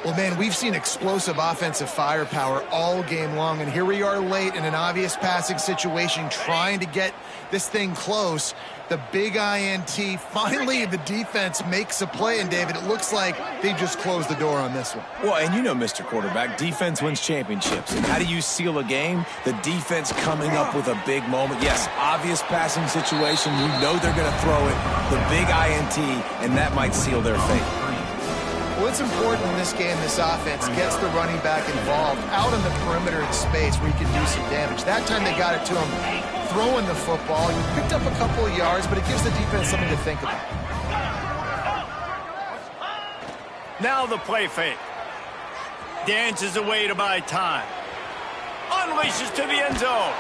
Well, man, we've seen explosive offensive firepower all game long, and here we are late in an obvious passing situation trying to get this thing close. The big INT, finally the defense makes a play, and David, it looks like they just closed the door on this one. Well, and you know, Mr. Quarterback, defense wins championships. And how do you seal a game? The defense coming up with a big moment. Yes, obvious passing situation. You know they're going to throw it. The big INT, and that might seal their fate. Well, it's important in this game this offense gets the running back involved out on the perimeter in space where he can do some damage. That time they got it to him throwing the football. He picked up a couple of yards, but it gives the defense something to think about. Now the play fake. Dances away to buy time. Unleashes to the end zone.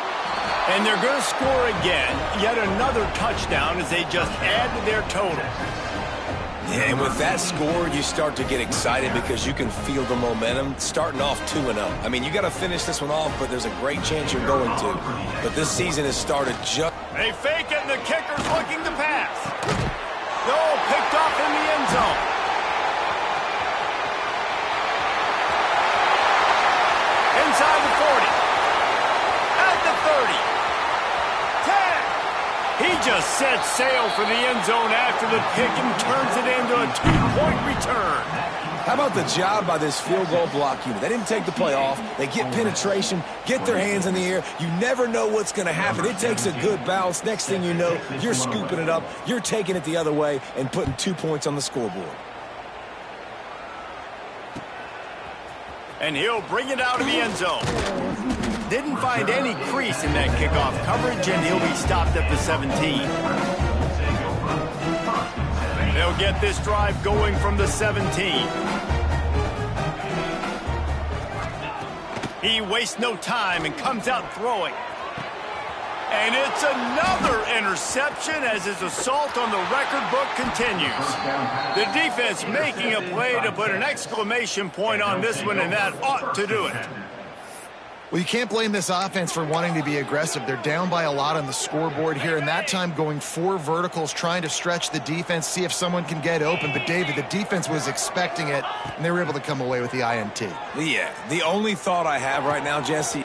And they're going to score again. Yet another touchdown as they just add to their total. Yeah, and with that score, you start to get excited because you can feel the momentum starting off 2-0. I mean, you got to finish this one off, but there's a great chance you're going to. But this season has started just... They fake it, and the kicker's looking to pass. No, picked off in the end zone. Inside the 40. At the 30. 10. He just sets sail for the end zone after the pick and turns it into a 2-point return. How about the job by this field goal block unit? They didn't take the play off. They get penetration, get their hands in the air. You never know what's going to happen. It takes a good bounce. Next thing you know, you're scooping it up. You're taking it the other way and putting 2 points on the scoreboard. And he'll bring it out of the end zone. Didn't find any crease in that kickoff coverage, and he'll be stopped at the 17. They'll get this drive going from the 17. He wastes no time and comes out throwing. And it's another interception as his assault on the record book continues. The defense making a play to put an exclamation point on this one, and that ought to do it. Well, you can't blame this offense for wanting to be aggressive. They're down by a lot on the scoreboard here, and that time going 4 verticals, trying to stretch the defense, see if someone can get open. But, David, the defense was expecting it, and they were able to come away with the INT. Yeah, the only thought I have right now, Jesse...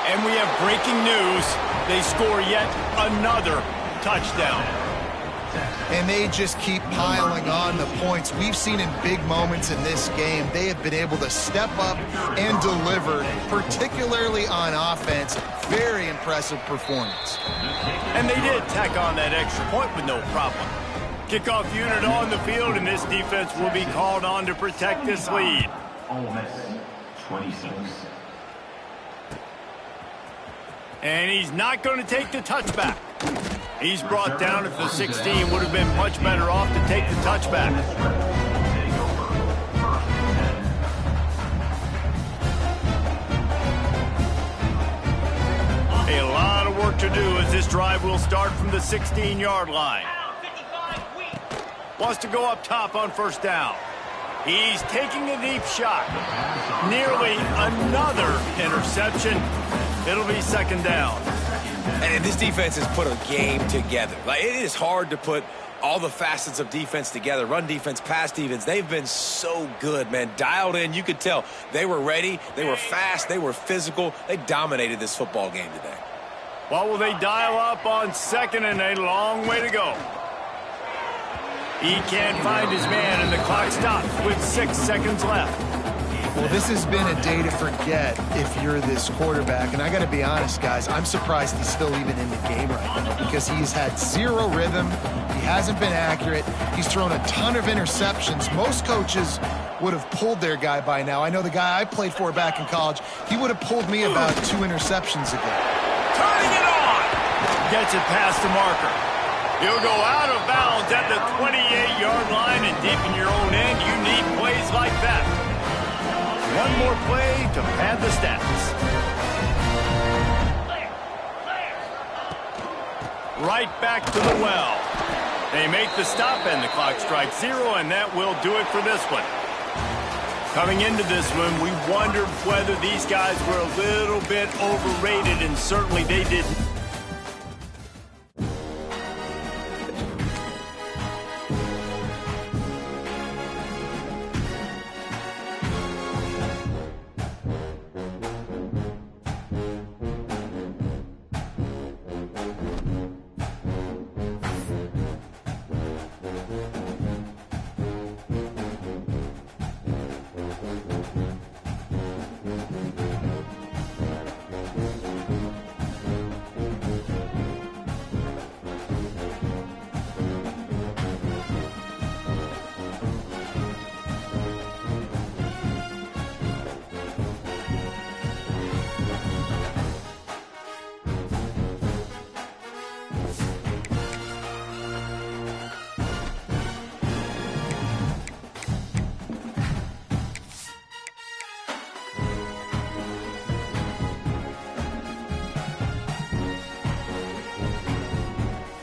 And we have breaking news. They score yet another touchdown. And they just keep piling on the points. We've seen in big moments in this game, they have been able to step up and deliver, particularly on offense. Very impressive performance. And they did tack on that extra point with no problem. Kickoff unit on the field, and this defense will be called on to protect this lead. Ole Miss, 26. And he's not going to take the touchback. He's brought down at the 16. Would have been much better off to take the touchback. A lot of work to do as this drive will start from the 16-yard line. Wants to go up top on first down. He's taking a deep shot. Nearly another interception. It'll be second down. And this defense has put a game together. Like, it is hard to put all the facets of defense together. Run defense, pass defense. They've been so good, man. Dialed in. You could tell they were ready. They were fast. They were physical. They dominated this football game today. What will they dial up on second, and a long way to go? He can't find his man, and the clock stops with 6 seconds left. Well, this has been a day to forget if you're this quarterback. And I got to be honest, guys, I'm surprised he's still even in the game right now because he's had zero rhythm. He hasn't been accurate. He's thrown a ton of interceptions. Most coaches would have pulled their guy by now. I know the guy I played for back in college, he would have pulled me about 2 interceptions ago. Turning it on. Gets it past the marker. He'll go out of bounds at the 28-yard line, and deep in your own end, you need plays like that. One more play to pad the stats. Right back to the well. They make the stop, and the clock strikes 0, and that will do it for this one. Coming into this one, we wondered whether these guys were a little bit overrated, and certainly they didn't.